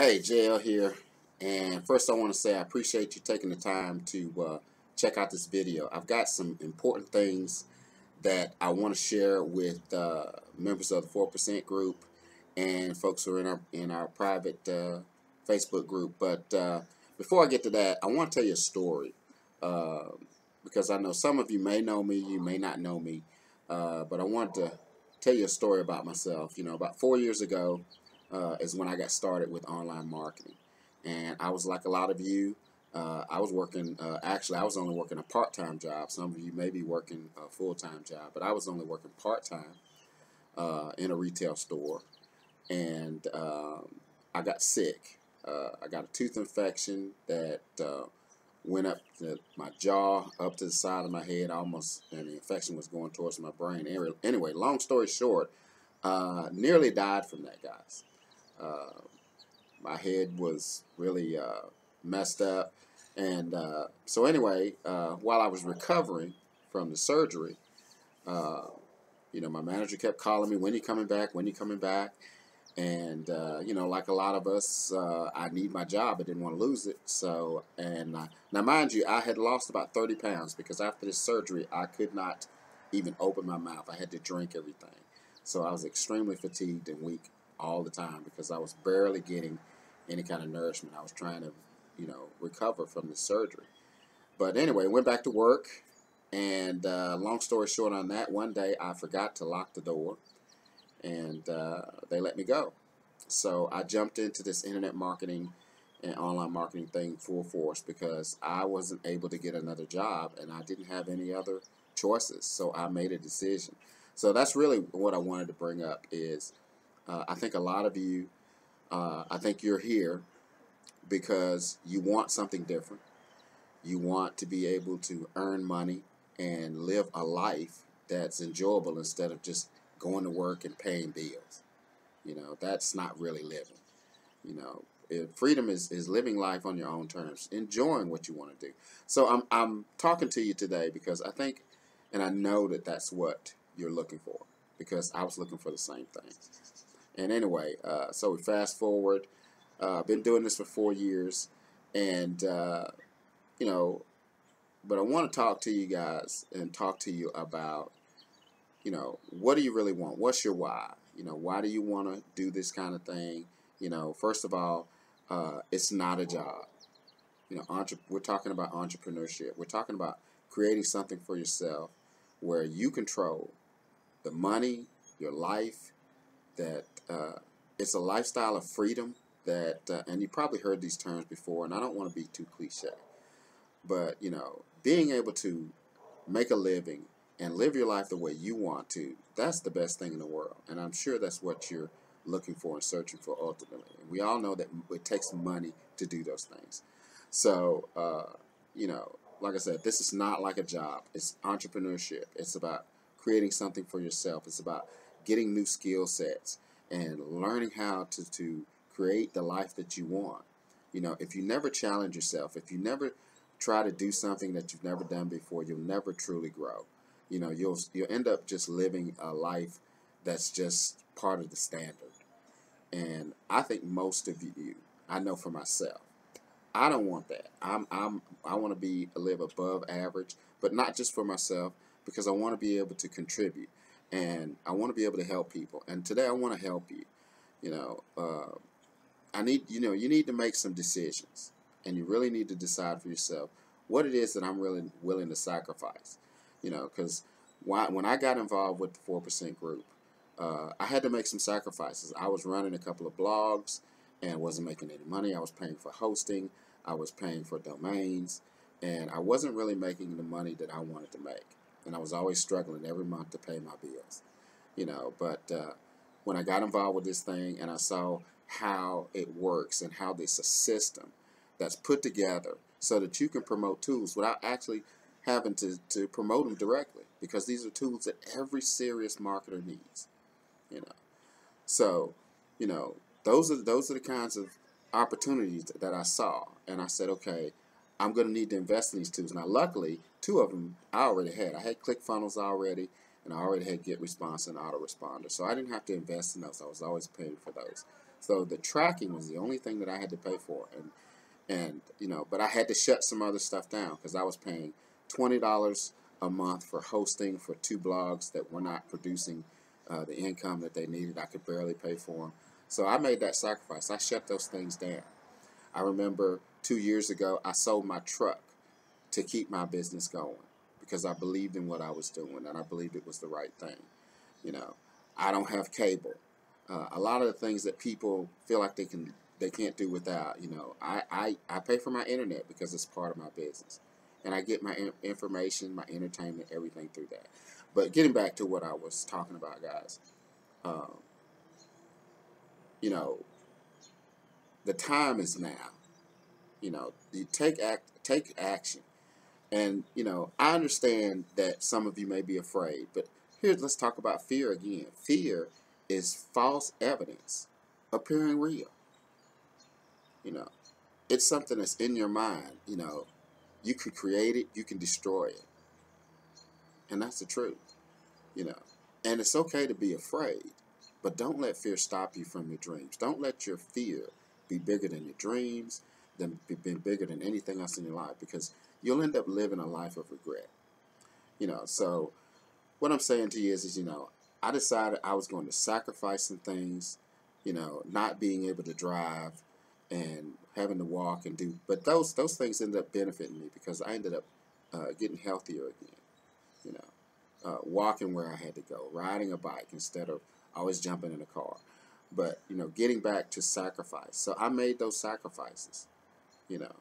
Hey, JL here, and first I want to say I appreciate you taking the time to check out this video. I've got some important things that I want to share with members of the 4% group and folks who are in our private Facebook group. But before I get to that, I want to tell you a story uh, because I know some of you may know me, you may not know me, but I wanted to tell you a story about myself. You know, about 4 years ago is when I got started with online marketing. And I was like a lot of you. I was working, actually, I was only working a part-time job. Some of you may be working a full-time job, but I was only working part-time in a retail store. And I got sick. I got a tooth infection that went up to my jaw, up to the side of my head, almost, and the infection was going towards my brain. Anyway, long story short, nearly died from that, guys. Uh, my head was really messed up. And so anyway, while I was recovering from the surgery, uh, my manager kept calling me, when you coming back, when you coming back? And, like a lot of us, I need my job. I didn't want to lose it. So, and now mind you, I had lost about 30 pounds because after this surgery, I could not even open my mouth. I had to drink everything. So I was extremely fatigued and weak all the time because I was barely getting any kind of nourishment. I was trying to, recover from the surgery. But anyway, went back to work. And long story short on that, one day I forgot to lock the door. And they let me go. So I jumped into this internet marketing and online marketing thing full force because I wasn't able to get another job and I didn't have any other choices. So I made a decision. So that's really what I wanted to bring up is I think a lot of you, I think you're here because you want something different. You want to be able to earn money and live a life that's enjoyable instead of just going to work and paying bills. That's not really living. Freedom is living life on your own terms, enjoying what you want to do. So I'm talking to you today because I think, and I know that that's what you're looking for, because I was looking for the same thing. And anyway, so we fast forward. Been doing this for 4 years, and but I want to talk to you guys and talk to you about, what do you really want? What's your why? Why do you want to do this kind of thing? First of all, it's not a job. We're talking about entrepreneurship. We're talking about creating something for yourself where you control the money, your life, that it's a lifestyle of freedom that, and you probably heard these terms before, and I don't want to be too cliche, but, being able to make a living and live your life the way you want to, that's the best thing in the world. And I'm sure that's what you're looking for and searching for ultimately. And we all know that it takes money to do those things. So, like I said, this is not like a job. It's entrepreneurship. It's about creating something for yourself. It's about getting new skill sets and learning how to create the life that you want. If you never challenge yourself, if you never try to do something that you've never done before, you'll never truly grow. You'll end up just living a life that's just part of the standard. And I think most of you, I know for myself, I don't want that. I want to live above average, but not just for myself, because I want to be able to contribute and I want to be able to help people. And today I want to help you. You need to make some decisions, and you really need to decide for yourself what it is that I'm really willing to sacrifice. Because when I got involved with the 4% group, I had to make some sacrifices. I was running a couple of blogs and wasn't making any money. I was paying for hosting. I was paying for domains, and I wasn't really making the money that I wanted to make. And I was always struggling every month to pay my bills. But when I got involved with this thing and I saw how it works and how there's a system that's put together so that you can promote tools without actually having to promote them directly, because these are tools that every serious marketer needs. So those are the kinds of opportunities that I saw, and I said, okay, I'm going to need to invest in these tools. Now luckily, two of them I already had. I had ClickFunnels already, and I already had GetResponse and Autoresponder, so I didn't have to invest in those. I was always paying for those. So the tracking was the only thing that I had to pay for, and you know, but I had to shut some other stuff down because I was paying $20 a month for hosting for 2 blogs that were not producing the income that they needed. I could barely pay for them. So I made that sacrifice. I shut those things down. I remember 2 years ago, I sold my truck to keep my business going because I believed in what I was doing and I believed it was the right thing. You know, I don't have cable. A lot of the things that people feel like they can't do without, you know, I pay for my internet because it's part of my business. And I get my information, my entertainment, everything through that. But getting back to what I was talking about, guys, um, you know, the time is now. You know, you take action. And, you know, I understand that some of you may be afraid, but here, let's talk about fear again. Fear is false evidence appearing real. You know, it's something that's in your mind. You know, you can create it, you can destroy it. And that's the truth, you know. And it's okay to be afraid, but don't let fear stop you from your dreams. Don't let your fear be bigger than your dreams, be bigger than anything else in your life, because you'll end up living a life of regret. You know, so what I'm saying to you is, you know, I decided I was going to sacrifice some things, you know, not being able to drive and having to walk and do, but those things ended up benefiting me because I ended up getting healthier again, you know, walking where I had to go, riding a bike instead of always jumping in a car, but, you know, getting back to sacrifice. So I made those sacrifices, you know,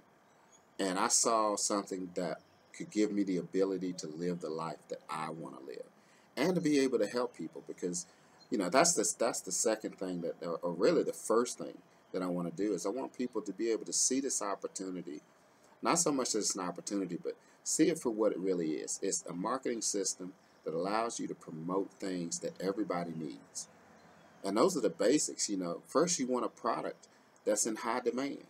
and I saw something that could give me the ability to live the life that I want to live, and to be able to help people. Because, you know, that's the second thing that, or really the first thing that I want to do is I want people to be able to see this opportunity, not so much as an opportunity, but see it for what it really is. It's a marketing system that allows you to promote things that everybody needs, and those are the basics. You know, first you want a product that's in high demand.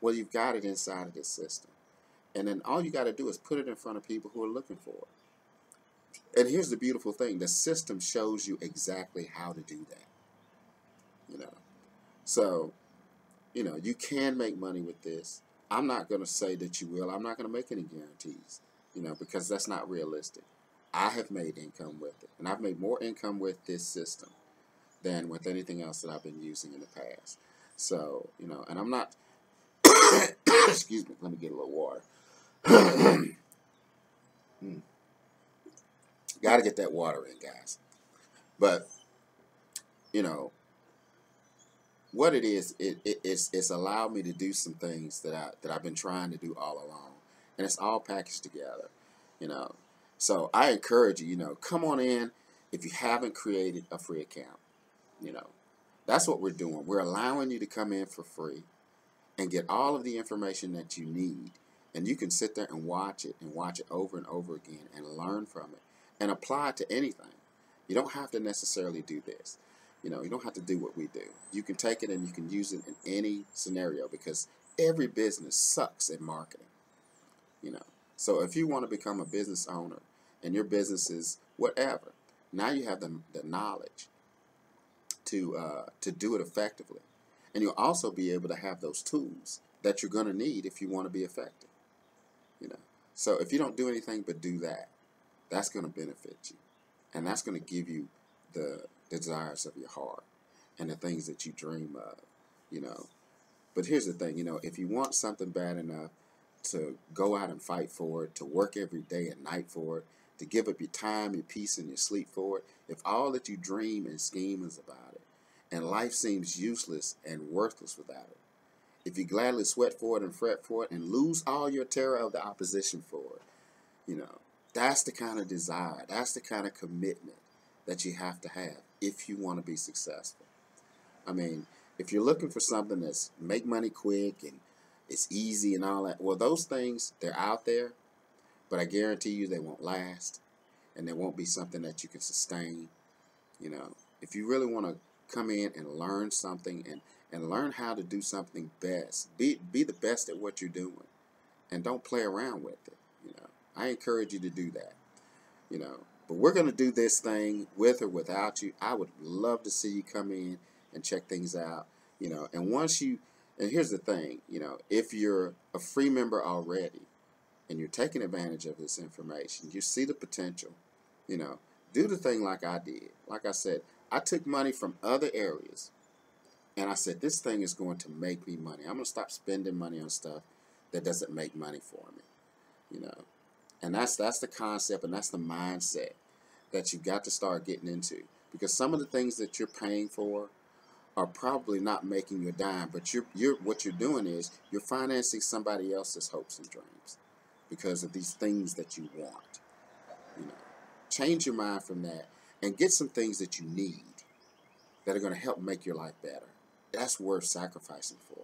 Well, you've got it inside of this system. And then all you got to do is put it in front of people who are looking for it. And here's the beautiful thing. The system shows you exactly how to do that. You know. So, you know, you can make money with this. I'm not going to say that you will. I'm not going to make any guarantees, you know, because that's not realistic. I have made income with it. And I've made more income with this system than with anything else that I've been using in the past. So, you know, and I'm not, excuse me, let me get a little water. Got to get that water in, guys. But, you know, what it is, it's allowed me to do some things that I've been trying to do all along, and it's all packaged together, you know. So I encourage you, you know, come on in if you haven't created a free account. You know, that's what we're doing. We're allowing you to come in for free and get all of the information that you need, and you can sit there and watch it over and over again and learn from it and apply it to anything. You don't have to necessarily do this. You know, you don't have to do what we do. You can take it and you can use it in any scenario, because every business sucks at marketing. You know, so if you want to become a business owner and your business is whatever, now you have the knowledge to do it effectively, and you'll also be able to have those tools that you're going to need if you want to be effective. You know, so if you don't do anything but do that, that's going to benefit you, and that's going to give you the desires of your heart and the things that you dream of. You know, but here's the thing. You know, if you want something bad enough to go out and fight for it, to work every day and night for it, to give up your time, your peace, and your sleep for it, if all that you dream and scheme is about it, and life seems useless and worthless without it, if you gladly sweat for it and fret for it and lose all your terror of the opposition for it, you know, that's the kind of desire, that's the kind of commitment that you have to have if you want to be successful. I mean, if you're looking for something that's make money quick and it's easy and all that, well, those things, they're out there, but I guarantee you they won't last, and they won't be something that you can sustain. You know, if you really want to come in and learn something and learn how to do something best, be the best at what you're doing, and don't play around with it. You know, I encourage you to do that. You know, but we're going to do this thing with or without you. I would love to see you come in and check things out. And once you, and here's the thing, if you're a free member already and you're taking advantage of this information, you see the potential, you know, do the thing like I did. Like I said, I took money from other areas and I said, this thing is going to make me money. I'm going to stop spending money on stuff that doesn't make money for me, you know. And that's the concept and that's the mindset that you got to start getting into. Because some of the things that you're paying for are probably not making you a dime, but what you're doing is you're financing somebody else's hopes and dreams because of these things that you want. You know, change your mind from that and get some things that you need that are going to help make your life better. That's worth sacrificing for.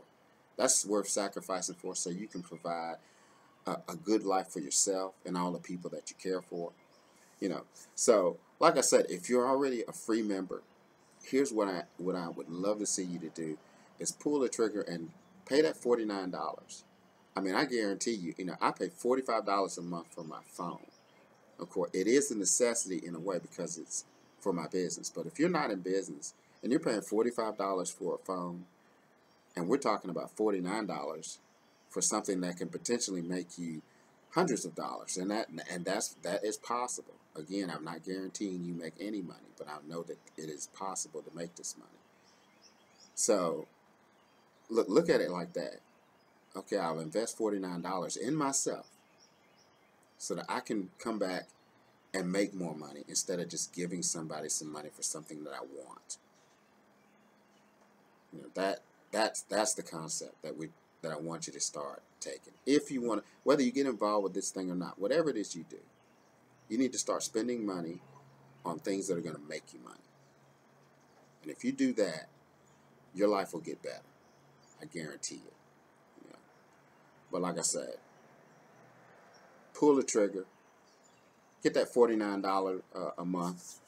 That's worth sacrificing for so you can provide a good life for yourself and all the people that you care for. You know, so like I said, if you're already a free member, here's what I would love to see you to do is pull the trigger and pay that $49. I mean, I guarantee you, I pay $45 a month for my phone. Of course, it is a necessity in a way because it's for my business. But if you're not in business and you're paying $45 for a phone, and we're talking about $49 for something that can potentially make you hundreds of dollars, and that is possible. Again, I'm not guaranteeing you make any money, but I know that it is possible to make this money. So look at it like that. Okay, I'll invest $49 in myself so that I can come back and make more money instead of just giving somebody some money for something that I want. That's the concept that I want you to start taking. If you want to, whether you get involved with this thing or not, whatever it is you do, you need to start spending money on things that are going to make you money. And if you do that, your life will get better. I guarantee it. But like I said, pull the trigger, get that $49 a month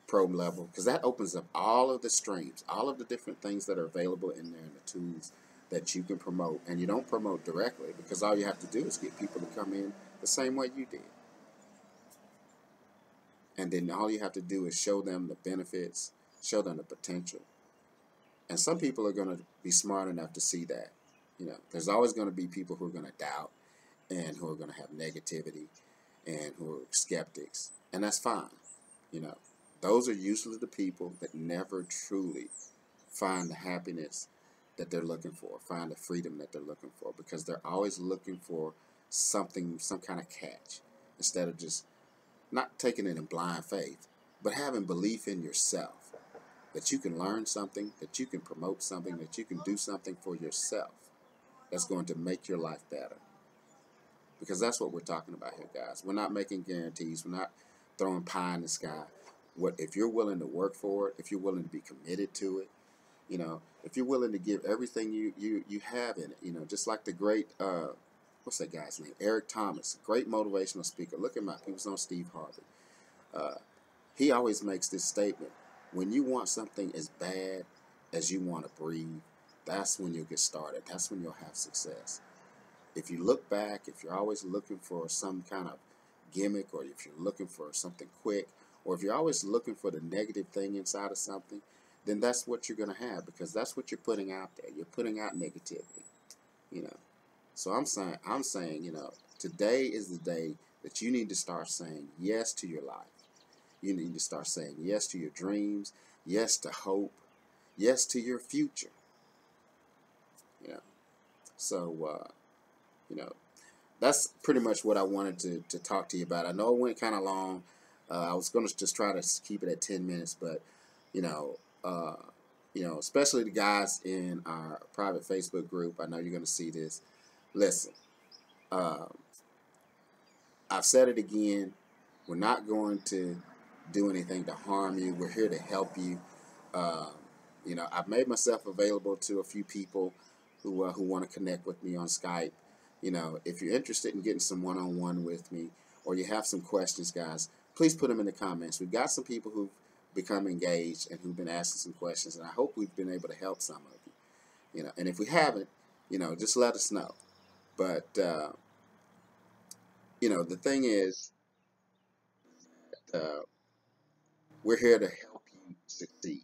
pro level, because that opens up all of the streams, all of the different things that are available in there and the tools that you can promote. And you don't promote directly because all you have to do is get people to come in the same way you did. And then all you have to do is show them the benefits, show them the potential. And some people are going to be smart enough to see that. There's always going to be people who are going to doubt and who are going to have negativity and who are skeptics. And that's fine. Those are usually the people that never truly find the happiness that they're looking for, find the freedom that they're looking for, because they're always looking for something, some kind of catch, instead of just not taking it in blind faith, but having belief in yourself, that you can learn something, that you can promote something, that you can do something for yourself that's going to make your life better. Because that's what we're talking about here, guys. We're not making guarantees. We're not throwing pie in the sky. If you're willing to work for it, if you're willing to be committed to it, if you're willing to give everything you have in it, just like the great, what's that guy's name? Eric Thomas, great motivational speaker. Look him up. He was on Steve Harvey. He always makes this statement: when you want something as bad as you want to breathe, that's when you'll get started. That's when you'll have success. If you look back, if you're always looking for some kind of gimmick, or if you're looking for something quick, or if you're always looking for the negative thing inside of something, then that's what you're going to have, because that's what you're putting out there. You're putting out negativity, So I'm saying, today is the day that you need to start saying yes to your life. You need to start saying yes to your dreams, yes to hope, yes to your future. So, that's pretty much what I wanted to talk to you about. I know it went kind of long. I was going to just try to keep it at 10 minutes, but, especially the guys in our private Facebook group, I know you're going to see this. Listen, I've said it again. We're not going to do anything to harm you. We're here to help you. I've made myself available to a few people who want to connect with me on Skype. If you're interested in getting some one-on-one with me, or you have some questions, guys, please put them in the comments. We've got some people who've become engaged and who've been asking some questions, and I hope we've been able to help some of you. And if we haven't, just let us know. But, the thing is, we're here to help you succeed.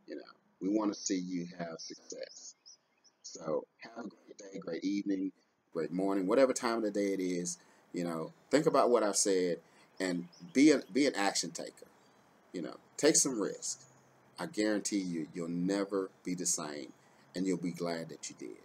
You know, We want to see you have success. So have a great day, great evening, great morning, whatever time of the day it is. Think about what I've said and be an action taker. Take some risk. I guarantee you, you'll never be the same, and you'll be glad that you did.